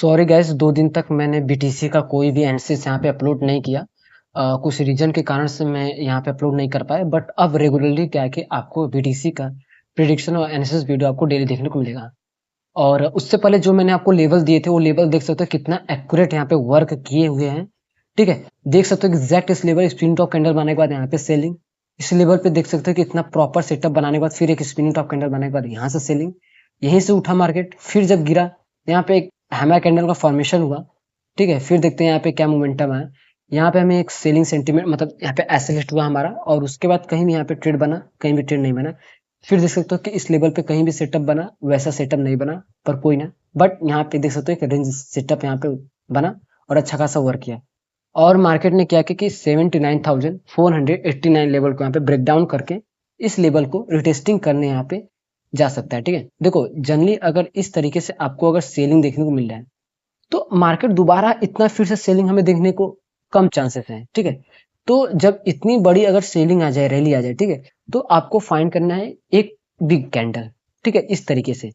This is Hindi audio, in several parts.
सॉरी गाइस, 2 दिन तक मैंने बीटीसी का कोई भी एनालिसिस यहाँ पे अपलोड नहीं किया। कुछ रीजन के कारण से मैं यहाँ पे अपलोड नहीं कर पाया, बट अब रेगुलरली क्या है कि आपको बीटीसी का प्रिडिक्शन और एनालिसिस वीडियो आपको डेली देखने को मिलेगा। और उससे पहले जो मैंने आपको लेवल दिए थे, वो लेवल देख सकते हो कितना एक्यूरेट यहाँ पे वर्क किए हुए हैं। ठीक है, देख सकते हो एग्जैक्ट इस लेवल स्पिन टॉप कैंडल बनाने के बाद यहाँ पे सेलिंग। इस लेवल पे देख सकते हो कि इतना प्रॉपर सेटअप बनाने के बाद फिर एक स्पिनिंग टॉप कैंडल बनाने के बाद यहाँ से सेलिंग। यहीं से उठा मार्केट, फिर जब गिरा यहाँ पे एक हैमर कैंडल का फॉर्मेशन हुआ। ठीक है, फिर देखते हैं यहाँ पे क्या मोमेंटम है। यहाँ पे हमें एक सेलिंग सेंटीमेंट, मतलब यहाँ पे एसएल हुआ हमारा, और उसके बाद कहीं भी यहाँ पे ट्रेड बना, कहीं भी ट्रेड नहीं बना। फिर देख सकते हो कि इस लेवल पे कहीं भी सेटअप बना, वैसा सेटअप नहीं बना, पर कोई ना। बट यहाँ पे देख सकते हो एक रेंज सेटअप यहाँ पे बना और अच्छा खासा वर्क किया। और मार्केट ने क्या किया कि 79,489 लेवल को यहाँ पे ब्रेक डाउन करके इस लेवल को रिटेस्टिंग करने यहाँ पे जा सकता है। ठीक है, देखो जनरली अगर इस तरीके से आपको अगर सेलिंग देखने को मिल रहा है, तो मार्केट दोबारा इतना फिर से सेलिंग हमें देखने को कम चांसेस हैं। ठीक है, तो जब इतनी बड़ी अगर सेलिंग आ जाए, रैली आ जाए, ठीक है, तो आपको फाइंड करना है एक बिग कैंडल। ठीक है, इस तरीके से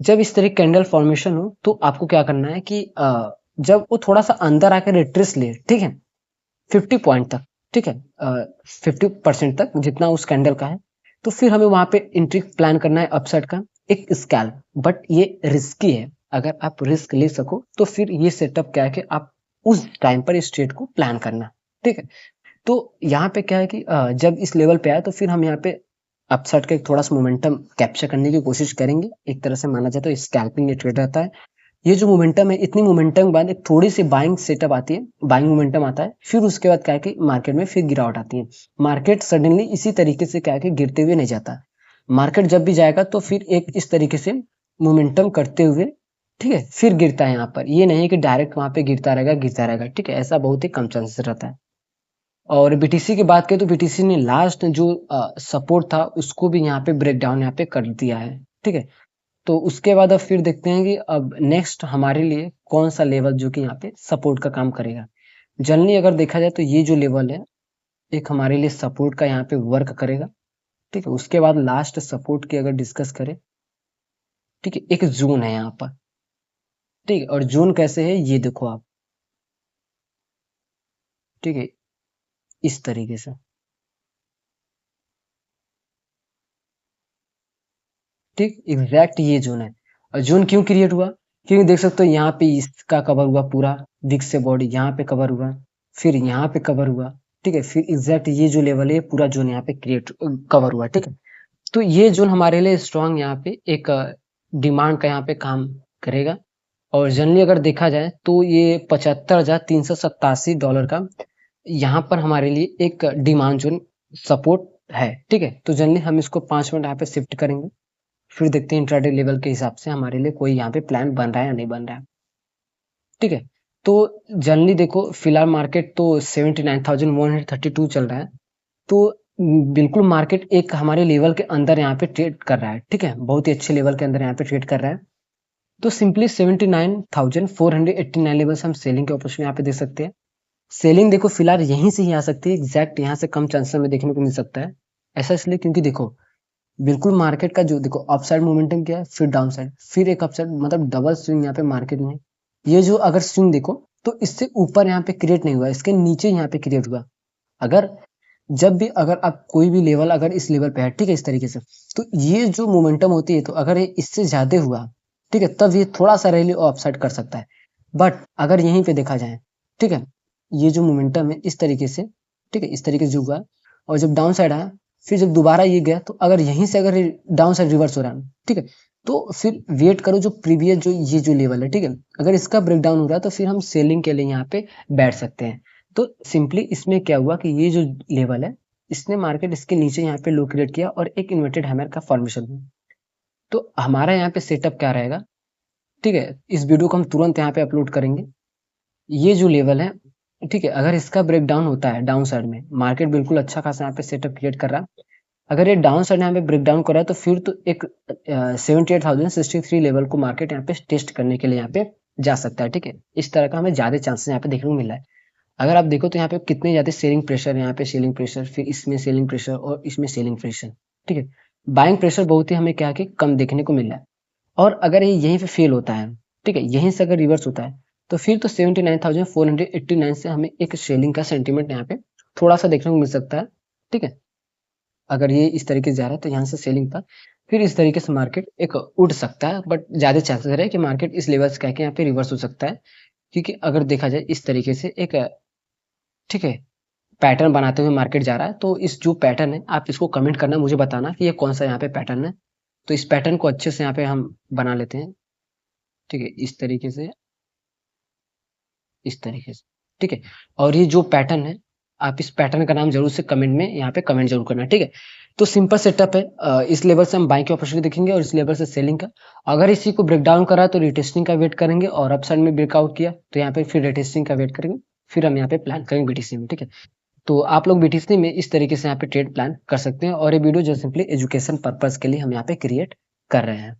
जब इस तरह कैंडल फॉर्मेशन हो, तो आपको क्या करना है कि जब वो थोड़ा सा अंदर आकर रिट्रेस ले, ठीक है, 50 पॉइंट तक, ठीक है, 50% तक जितना उस कैंडल का है, तो फिर हमें वहां पे एंट्री प्लान करना है अपसाइड का एक स्कैल्प। बट ये रिस्की है, अगर आप रिस्क ले सको तो फिर ये सेटअप क्या है कि आप उस टाइम पर इस ट्रेड को प्लान करना। ठीक है, तो यहाँ पे क्या है कि जब इस लेवल पे आए, तो फिर हम यहाँ पे अपसाइड का एक थोड़ा सा मोमेंटम कैप्चर करने की कोशिश करेंगे। एक तरह से माना जाए तो स्कैल्पिंग ये ट्रेड रहता है। ये जो मोमेंटम है, इतनी मोमेंटम के बाद एक थोड़ी सी बाइंग सेटअप आती है, बाइंग मोमेंटम आता है, फिर उसके बाद क्या है कि मार्केट में फिर गिरावट आती है। मार्केट सडनली इसी तरीके से क्या है कि गिरते हुए नहीं जाता। मार्केट जब भी जाएगा तो फिर एक इस तरीके से मोमेंटम करते हुए, ठीक है, फिर गिरता है। यहाँ पर ये नहीं है कि डायरेक्ट वहां पे गिरता रहेगा गिरता रहेगा। ठीक है, ऐसा बहुत ही कम चांसेस रहता है। और बीटीसी की बात करें तो बीटीसी ने लास्ट जो सपोर्ट था उसको भी यहाँ पे ब्रेक डाउन यहाँ पे कर दिया है। ठीक है, तो उसके बाद अब फिर देखते हैं कि अब नेक्स्ट हमारे लिए कौन सा लेवल जो कि यहाँ पे सपोर्ट का काम करेगा। जनरली अगर देखा जाए तो ये जो लेवल है, एक हमारे लिए सपोर्ट का यहाँ पे वर्क करेगा। ठीक है, उसके बाद लास्ट सपोर्ट की अगर डिस्कस करें, ठीक है, एक जोन है यहाँ पर। ठीक है, और जोन कैसे है ये देखो आप। ठीक है, इस तरीके से। ठीक, एग्जैक्ट ये जोन है। और जोन क्यों क्रिएट हुआ? क्योंकि देख सकते हो यहाँ पे इसका कवर हुआ पूरा, विक्स से बॉडी यहाँ पे कवर हुआ, फिर यहाँ पे कवर हुआ। ठीक है, फिर एग्जैक्ट ये जो लेवल है पूरा जोन यहाँ पे क्रिएट कवर हुआ। ठीक है, तो ये जोन हमारे लिए स्ट्रॉन्ग यहाँ पे एक डिमांड का यहाँ पे काम करेगा। और जनरली अगर देखा जाए तो ये 75,387 डॉलर का यहाँ पर हमारे लिए एक डिमांड जोन सपोर्ट है। ठीक है, तो जनरली हम इसको 5 मिनट यहाँ पे शिफ्ट करेंगे, फिर देखते हैं इंट्राडे लेवल के हिसाब से हमारे लिए कोई यहाँ पे प्लान बन रहा है या नहीं बन रहा है। ठीक है, तो जनरली देखो फिलहाल मार्केट तो 79,132 चल रहा है। तो बिल्कुल मार्केट एक हमारे लेवल के अंदर यहाँ पे ट्रेड कर रहा है। ठीक है, बहुत ही अच्छे लेवल के अंदर यहाँ पे ट्रेड कर रहा है। तो सिंपली 79,489 लेवल से हम सेलिंग के ऑप्शन यहाँ पे देख सकते हैं। सेलिंग देखो फिलहाल यहीं से ही आ सकती है, एग्जैक्ट यहाँ से कम चांसेस हमें देखने को मिल सकता है। ऐसा इसलिए क्योंकि देखो बिल्कुल मार्केट का जो देखो अपसाइड मोमेंटम क्या है, फिर डाउन साइड, फिर एक अपसाइड, मतलब डबल स्विंग यहाँ पे मार्केट में। ये जो अगर स्विंग देखो तो इससे ऊपर यहाँ पे क्रिएट नहीं हुआ, इसके नीचे यहाँ पे क्रिएट हुआ। अगर जब भी अगर आप कोई भी लेवल अगर इस लेवल पे है, ठीक है, इस तरीके से, तो ये जो मोमेंटम होती है, तो अगर ये इससे ज्यादा हुआ, ठीक है, तब ये थोड़ा सा रैली अपसाइड कर सकता है। बट अगर यहीं पे देखा जाए, ठीक है, ये जो मोमेंटम है इस तरीके से, ठीक है, इस तरीके से जो हुआ, और जब डाउन साइड आया, फिर जब दोबारा ये गया, तो अगर यहीं से अगर डाउन साइड रिवर्स हो रहा है, ठीक है, तो फिर वेट करो जो प्रीवियस जो ये जो लेवल है, ठीक है, अगर इसका ब्रेक डाउन हो रहा है तो फिर हम सेलिंग के लिए यहाँ पे बैठ सकते हैं। तो सिंपली इसमें क्या हुआ कि ये जो लेवल है, इसने मार्केट इसके नीचे यहाँ पे लो क्रिएट किया और एक इन्वर्टेड हैमर का फॉर्मेशन हुआ। तो हमारा यहाँ पे सेटअप क्या रहेगा? ठीक है, इस वीडियो को हम तुरंत यहाँ पे अपलोड करेंगे। ये जो लेवल है, ठीक है, अगर इसका ब्रेक डाउन होता है डाउन साइड में, मार्केट बिल्कुल अच्छा खासा यहाँ पे सेटअप क्रिएट कर रहा है। अगर ये डाउन साइड यहाँ पे ब्रेक डाउन कर रहा है, तो फिर तो एक 78,063 लेवल को मार्केट यहाँ पे टेस्ट करने के लिए यहाँ पे जा सकता है। ठीक है, इस तरह का हमें ज्यादा चांसेस यहाँ पे देखने को मिल रहा है। अगर आप देखो तो यहाँ पे कितने ज्यादा सेलिंग प्रेशर, यहाँ पे सेलिंग प्रेशर, फिर इसमें सेलिंग प्रेशर और इसमें सेलिंग प्रेशर। ठीक है, बाइंग प्रेशर बहुत ही हमें क्या कि कम देखने को मिल रहा है। और अगर ये यहीं पे फेल होता है, ठीक है, यहीं से अगर रिवर्स होता है तो फिर तो 79,489 से हमें एक सेलिंग का सेंटीमेंट यहाँ पे थोड़ा सा देखने को मिल सकता है। ठीक है, अगर ये इस तरीके से जा रहा है तो यहाँ से सेलिंग था, फिर इस तरीके से मार्केट एक उठ सकता है, बट ज्यादा चांसेस रहे कि मार्केट इस लेवल से कह के यहाँ पे रिवर्स हो सकता है, क्योंकि अगर देखा जाए इस तरीके से एक, ठीक है, पैटर्न बनाते हुए मार्केट जा रहा है। तो इस जो पैटर्न है आप इसको कमेंट करना, मुझे बताना कि ये कौन सा यहाँ पे पैटर्न है। तो इस पैटर्न को अच्छे से यहाँ पे हम बना लेते हैं। ठीक है, इस तरीके से, इस तरीके से। ठीक है, और ये जो पैटर्न है, आप इस पैटर्न का नाम जरूर से कमेंट में यहाँ पे कमेंट जरूर करना। ठीक है, तो सिंपल सेटअप है। इस लेवल से हम बाइंग की अपॉर्चुनिटी देखेंगे और इस लेवल से सेलिंग का। अगर इसी को ब्रेक डाउन करा तो रिटेस्टिंग का वेट करेंगे, और अपसाइड में ब्रेकआउट किया तो यहाँ पे फिर रिटेस्टिंग का वेट करेंगे, फिर हम यहाँ पे प्लान करेंगे बीटीसी में। ठीक है, तो आप लोग बीटीसी में इस तरीके से यहाँ पे ट्रेड प्लान कर सकते हैं, और ये वीडियो जो सिंपली एजुकेशन पर्पज के लिए हम यहाँ पे क्रिएट कर रहे हैं।